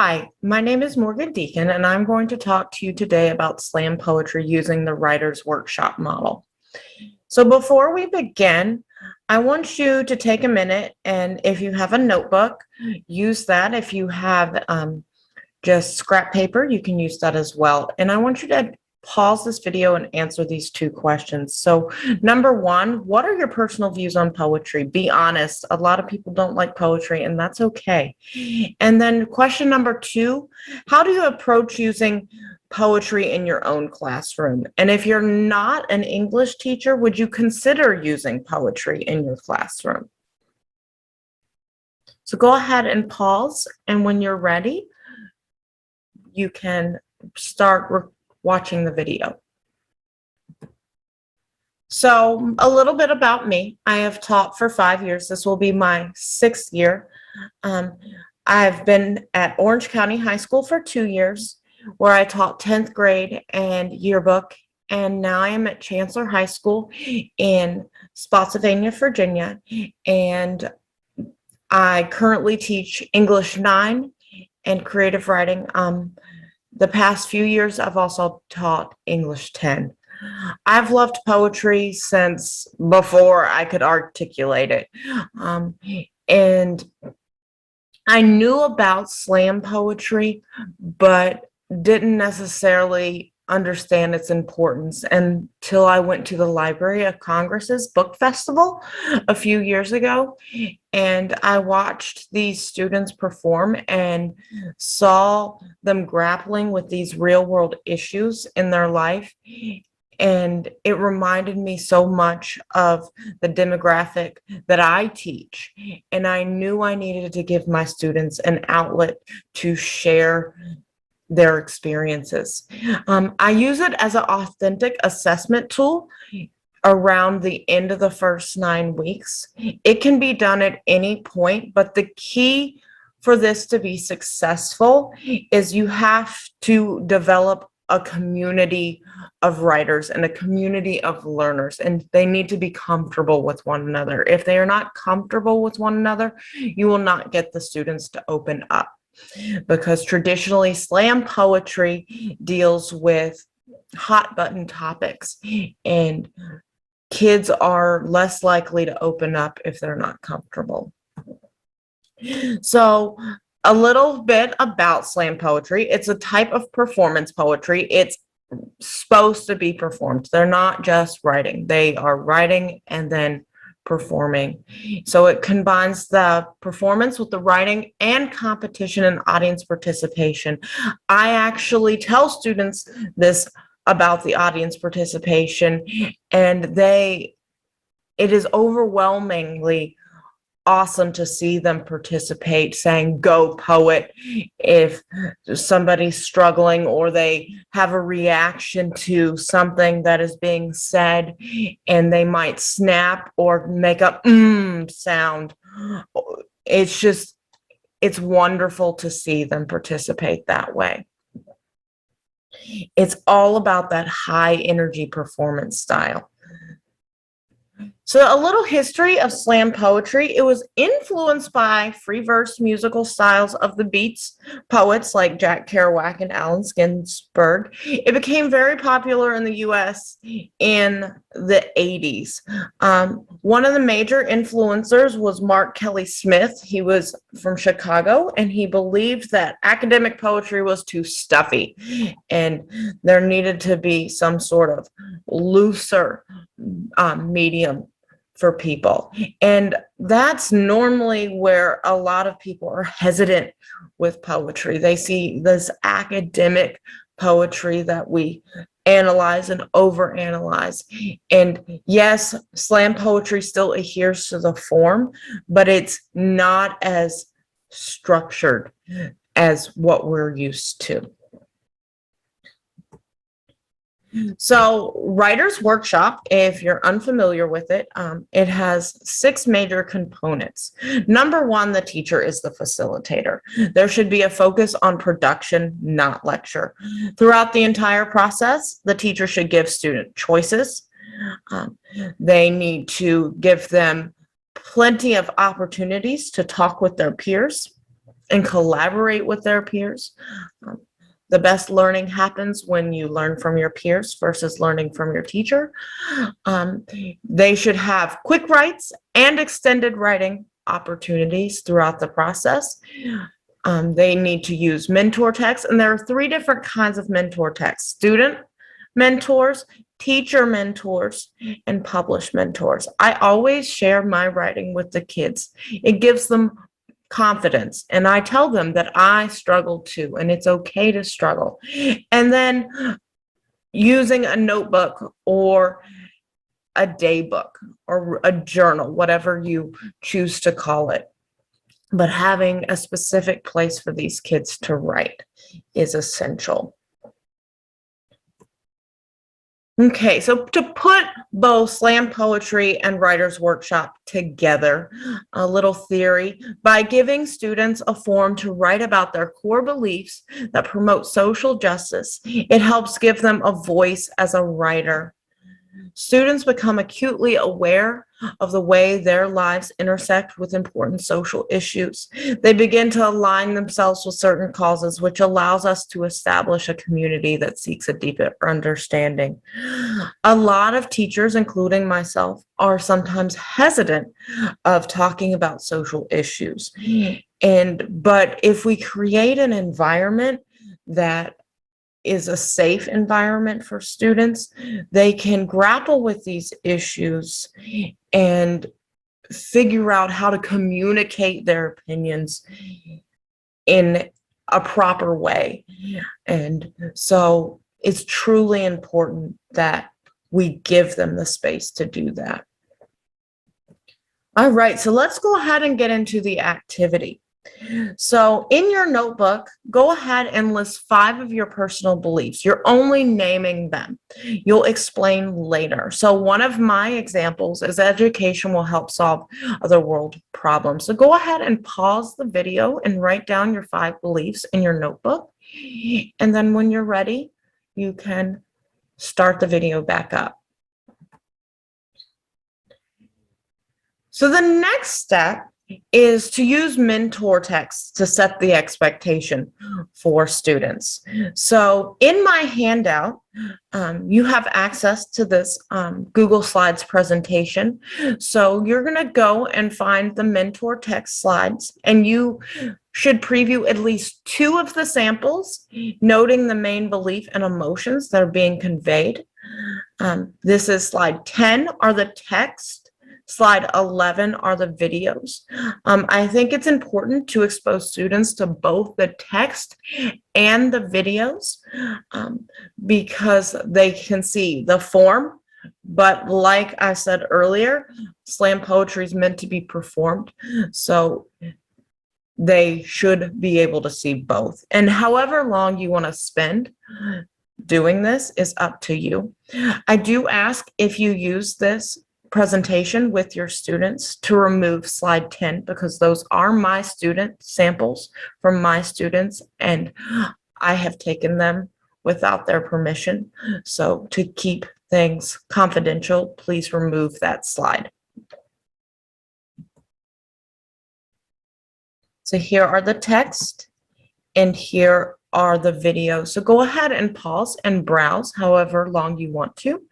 Hi, my name is Morgan Deacon, and I'm going to talk to you today about slam poetry using the Writer's Workshop model. So before we begin, I want you to take a minute, and if you have a notebook, use that. If you have just scrap paper, you can use that as well. And I want you to pause this video and answer these two questions. So number one, what are your personal views on poetry? Be honest. A lot of people don't like poetry, and that's okay. And then question number two, how do you approach using poetry in your own classroom? And if you're not an English teacher, would you consider using poetry in your classroom? So go ahead and pause, and when you're ready, you can start watching the video. So a little bit about me. I have taught for 5 years. This will be my 6th year. I've been at Orange County High School for 2 years, where I taught 10th grade and yearbook. And now I am at Chancellor High School in Spotsylvania, Virginia. And I currently teach English 9 and creative writing. The past few years, I've also taught English 10. I've loved poetry since before I could articulate it. And I knew about slam poetry, but didn't necessarily understand its importance until I went to the Library of Congress's book festival a few years ago. And I watched these students perform and saw them grappling with these real world issues in their life. And it reminded me so much of the demographic that I teach. And I knew I needed to give my students an outlet to share their experiences. I use it as an authentic assessment tool around the end of the first 9 weeks. It can be done at any point, but the key for this to be successful is you have to develop a community of writers and a community of learners, and they need to be comfortable with one another. If they are not comfortable with one another, you will not get the students to open up, because traditionally slam poetry deals with hot button topics, and kids are less likely to open up if they're not comfortable. So a little bit about slam poetry. It's a type of performance poetry. It's supposed to be performed. They're not just writing. They are writing and then performing. So it combines the performance with the writing and competition and audience participation. I actually tell students this about the audience participation, and it is overwhelmingly awesome to see them participate, saying go poet if somebody's struggling or they have a reaction to something that is being said, and they might snap or make a sound. It's wonderful to see them participate that way. It's all about that high energy performance style. So a little history of slam poetry. It was influenced by free verse musical styles of the Beats poets like Jack Kerouac and Allen Ginsberg. It became very popular in the US in the 80s. One of the major influencers was Mark Kelly Smith. He was from Chicago, and he believed that academic poetry was too stuffy and there needed to be some sort of looser medium for people. And that's normally where a lot of people are hesitant with poetry. They see this academic poetry that we analyze and overanalyze. And yes, slam poetry still adheres to the form, but it's not as structured as what we're used to. So Writer's Workshop, if you're unfamiliar with it, it has 6 major components. Number one, the teacher is the facilitator. There should be a focus on production, not lecture. Throughout the entire process, the teacher should give student choices. They need to give them plenty of opportunities to talk with their peers. and collaborate with their peers. Um, the best learning happens when you learn from your peers versus learning from your teacher. They should have quick writes and extended writing opportunities throughout the process. They need to use mentor texts, and there are 3 different kinds of mentor texts: student mentors, teacher mentors, and published mentors. I always share my writing with the kids. It gives them confidence, and I tell them that I struggle too, and it's okay to struggle. And then using a notebook or a day book or a journal, whatever you choose to call it, but having a specific place for these kids to write is essential. Okay, so to put both slam poetry and writer's workshop together, a little theory: by giving students a forum to write about their core beliefs that promote social justice, it helps give them a voice as a writer. Students become acutely aware of the way their lives intersect with important social issues. They begin to align themselves with certain causes, which allows us to establish a community that seeks a deeper understanding. A lot of teachers, including myself, are sometimes hesitant of talking about social issues. But if we create an environment that is a safe environment for students, they can grapple with these issues and figure out how to communicate their opinions in a proper way. And so it's truly important that we give them the space to do that. All right, so let's go ahead and get into the activity. So in your notebook, go ahead and list 5 of your personal beliefs. You're only naming them. You'll explain later. So one of my examples is education will help solve other world problems. So go ahead and pause the video and write down your 5 beliefs in your notebook. And then when you're ready, you can start the video back up. So the next step is to use mentor texts to set the expectation for students. So in my handout, you have access to this Google Slides presentation. So you're going to go and find the mentor text slides, and you should preview at least 2 of the samples, noting the main belief and emotions that are being conveyed. This is slide 10 are the text. Slide 11 are the videos. I think it's important to expose students to both the text and the videos because they can see the form. But like I said earlier, slam poetry is meant to be performed. So they should be able to see both. And however long you want to spend doing this is up to you. I do ask if you use this presentation with your students to remove slide 10 because those are my student samples from my students and I have taken them without their permission. So to keep things confidential, please remove that slide. So here are the text and here are the videos. So go ahead and pause and browse however long you want to.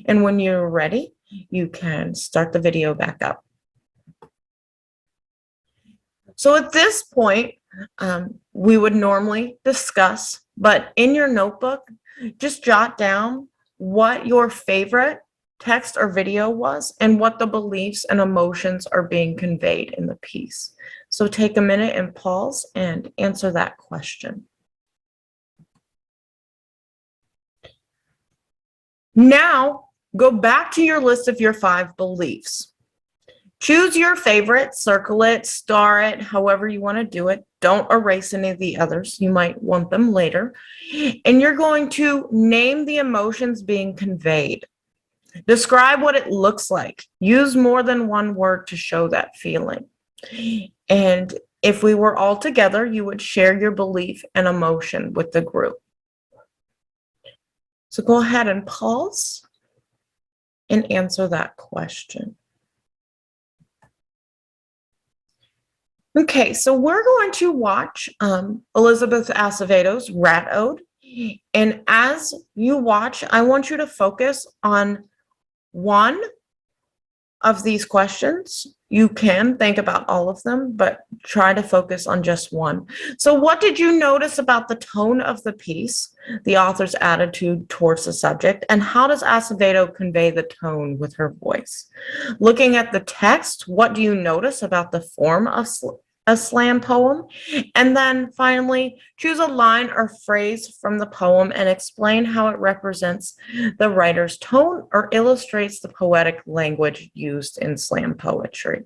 And when you're ready, you can start the video back up. So at this point, we would normally discuss, but in your notebook, just jot down what your favorite text or video was and what the beliefs and emotions are being conveyed in the piece. So take a minute and pause and answer that question. Now, go back to your list of your 5 beliefs. Choose your favorite, circle it, star it, however you want to do it. Don't erase any of the others. You might want them later. And you're going to name the emotions being conveyed. Describe what it looks like. Use more than one word to show that feeling. And if we were all together, you would share your belief and emotion with the group. So go ahead and pause and answer that question. Okay, so we're going to watch Elizabeth Acevedo's Rat Ode. And as you watch, I want you to focus on one of these questions. You can think about all of them, but try to focus on just one. So, what did you notice about the tone of the piece, the author's attitude towards the subject, and how does Acevedo convey the tone with her voice? Looking at the text, what do you notice about the form of a slam poem? And then finally, choose a line or phrase from the poem and explain how it represents the writer's tone or illustrates the poetic language used in slam poetry.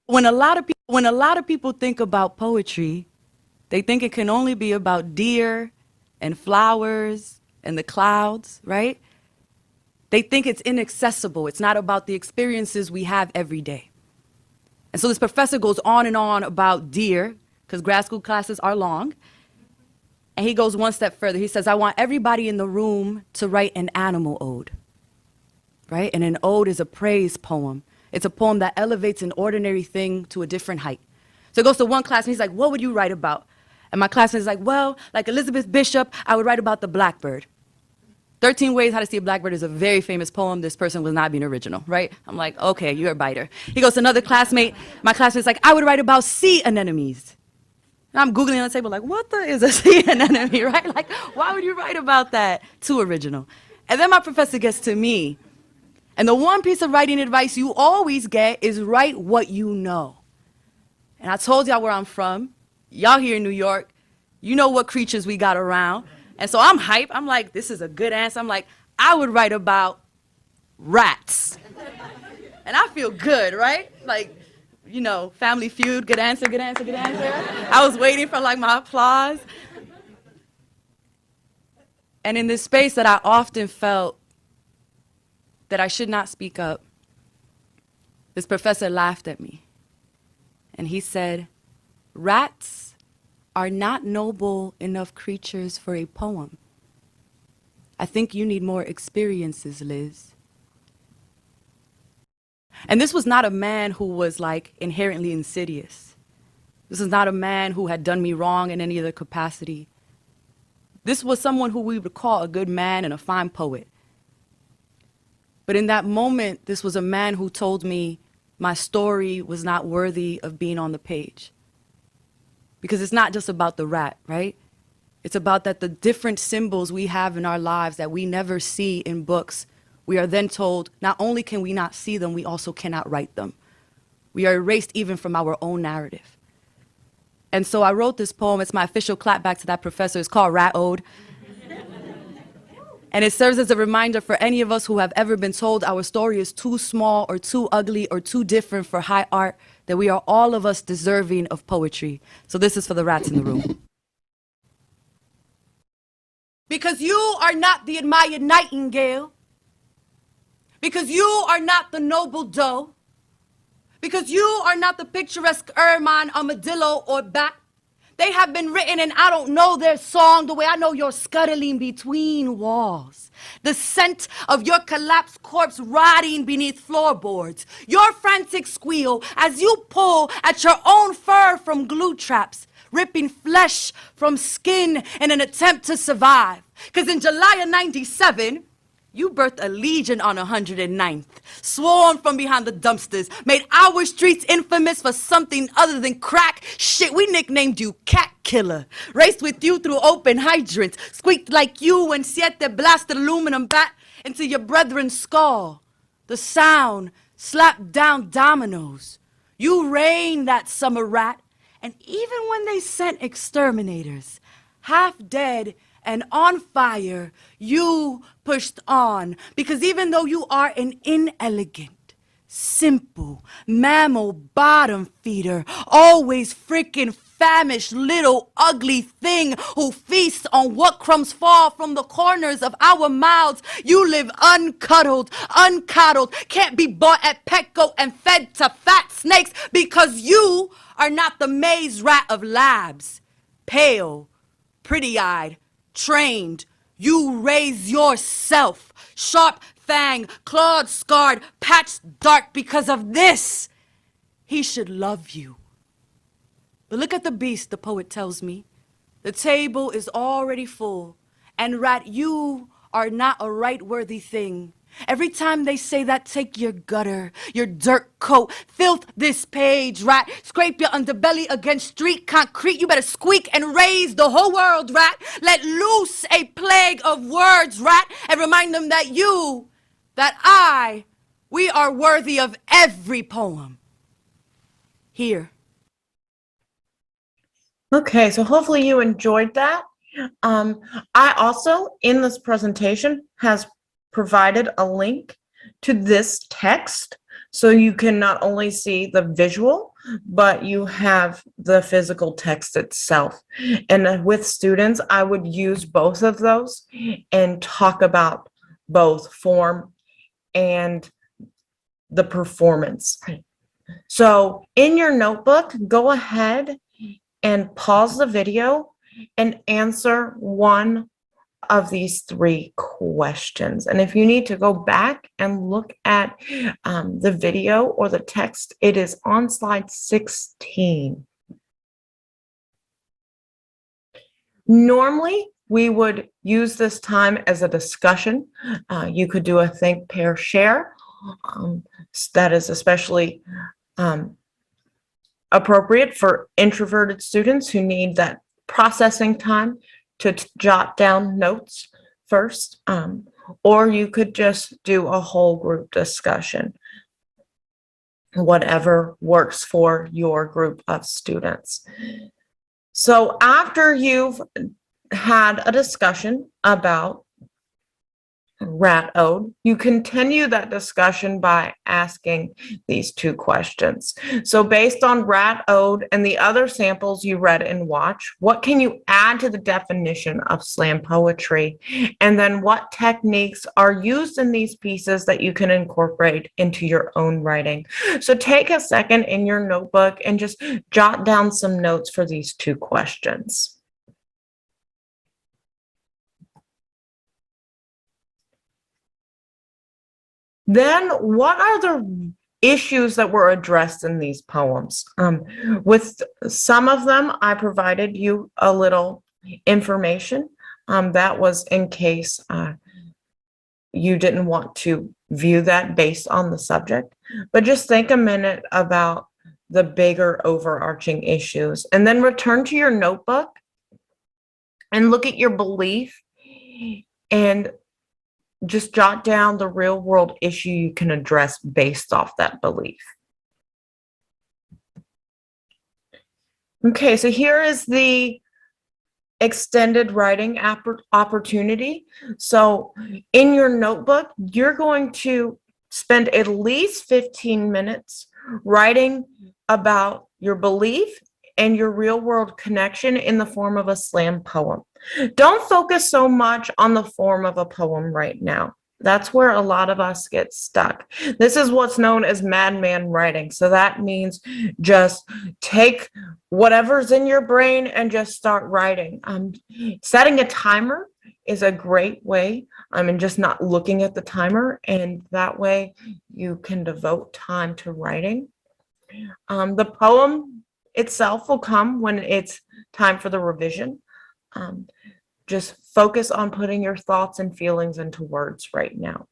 When a lot of people think about poetry, they think it can only be about deer and flowers and the clouds, right? They think it's inaccessible. It's not about the experiences we have every day. And so this professor goes on and on about deer, because grad school classes are long. And he goes one step further. He says, I want everybody in the room to write an animal ode, right? And an ode is a praise poem. It's a poem that elevates an ordinary thing to a different height. So he goes to one class and he's like, what would you write about? And my classmate is like, well, like Elizabeth Bishop, I would write about the blackbird. 13 Ways How to See a Blackbird is a very famous poem. This person was not being original, right? I'm like, okay, you're a biter. He goes to another classmate. My classmate's like, I would write about sea anemones. And I'm Googling on the table like, what the is a sea anemone, right? Like, why would you write about that? Too original. And then my professor gets to me. And the one piece of writing advice you always get is write what you know. And I told y'all where I'm from. Y'all here in New York. You know what creatures we got around. And so I'm hype. I'm like, this is a good answer. I'm like, I would write about rats. And I feel good, right? Like, you know, Family Feud, good answer, good answer, good answer. I was waiting for like my applause. And in this space that I often felt that I should not speak up, this professor laughed at me. And he said, rats are not noble enough creatures for a poem. I think you need more experiences, Liz. And this was not a man who was like inherently insidious. This is not a man who had done me wrong in any other capacity. This was someone who we would call a good man and a fine poet. But in that moment, this was a man who told me my story was not worthy of being on the page. Because it's not just about the rat, right? It's about that the different symbols we have in our lives that we never see in books, we are then told not only can we not see them, we also cannot write them. We are erased even from our own narrative. And so I wrote this poem. It's my official clapback to that professor. It's called Rat Ode. And it serves as a reminder for any of us who have ever been told our story is too small or too ugly or too different for high art, that we are all of us deserving of poetry. So this is for the rats in the room. Because you are not the admired nightingale. Because you are not the noble doe. Because you are not the picturesque ermine, armadillo, or bat. They have been written and I don't know their song the way I know you're scuttling between walls. The scent of your collapsed corpse rotting beneath floorboards. Your frantic squeal as you pull at your own fur from glue traps, ripping flesh from skin in an attempt to survive. Because in July of '97, you birthed a legion on 109th, swarmed from behind the dumpsters, made our streets infamous for something other than crack. Shit, we nicknamed you Cat Killer. Raced with you through open hydrants, squeaked like you when Siete blasted aluminum bat into your brethren's skull. The sound slapped down dominoes. You reigned that summer rat, and even when they sent exterminators, half dead and on fire, you pushed on. Because even though you are an inelegant, Simple, mammal bottom feeder, always freaking famished little ugly thing who feasts on what crumbs fall from the corners of our mouths. You live uncuddled, uncoddled, can't be bought at Petco and fed to fat snakes because you are not the maze rat of labs. Pale, pretty-eyed, trained, you raise yourself. Sharp fang, clawed, scarred, patched dark because of this. He should love you. But look at the beast, the poet tells me. The table is already full, and rat, you are not a right-worthy thing. Every time they say that, take your gutter, your dirt coat, filth this page, rat. Scrape your underbelly against street concrete. You better squeak and raise the whole world, rat. Let loose a plague of words, rat, and remind them that you, that I, we are worthy of every poem. Here. Okay, so hopefully you enjoyed that. I also, in this presentation, has provided a link to this text, so you can not only see the visual, but you have the physical text itself. And with students, I would use both of those and talk about both form and the performance. So in your notebook, go ahead and pause the video and answer one of these three questions. And if you need to go back and look at the video or the text, it is on slide 16. Normally, we would use this time as a discussion. You could do a think, pair, share. That is especially appropriate for introverted students who need that processing time to jot down notes first, or you could just do a whole group discussion, whatever works for your group of students. So after you've had a discussion about Rat Ode, you continue that discussion by asking these two questions. So based on Rat Ode and the other samples you read and watch, what can you add to the definition of slam poetry? And then what techniques are used in these pieces that you can incorporate into your own writing? So take a second in your notebook and just jot down some notes for these two questions. Then what are the issues that were addressed in these poems? With some of them, I provided you a little information. That was in case you didn't want to view that based on the subject. But just think a minute about the bigger overarching issues, and then return to your notebook and look at your belief and just jot down the real world issue you can address based off that belief. Okay, so here is the extended writing opportunity. So in your notebook, you're going to spend at least 15 minutes writing about your belief and your real world connection in the form of a slam poem. Don't focus so much on the form of a poem right now. That's where a lot of us get stuck. This is what's known as madman writing. So that means just take whatever's in your brain and just start writing. Setting a timer is a great way. And just not looking at the timer, and that way you can devote time to writing. The poem itself will come when it's time for the revision. Just focus on putting your thoughts and feelings into words right now.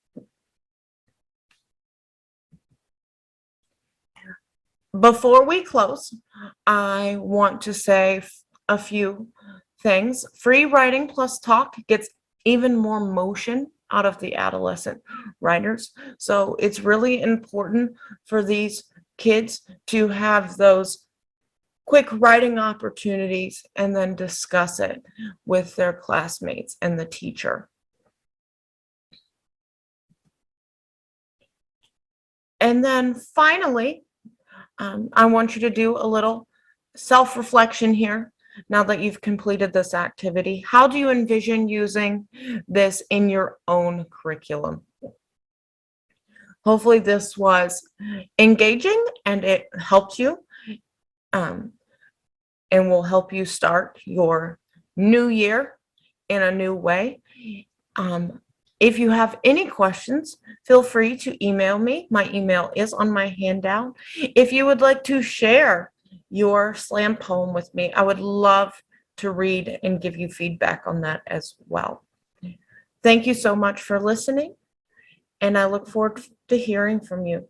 Before we close, I want to say a few things. Free writing plus talk gets even more motion out of the adolescent writers. So it's really important for these kids to have those quick writing opportunities and then discuss it with their classmates and the teacher. And then finally, I want you to do a little self-reflection here now that you've completed this activity. How do you envision using this in your own curriculum? Hopefully this was engaging and it helped you, um, and will help you start your new year in a new way. If you have any questions, feel free to email me. My email is on my handout. If you would like to share your slam poem with me, I would love to read and give you feedback on that as well. Thank you so much for listening, and I look forward to hearing from you.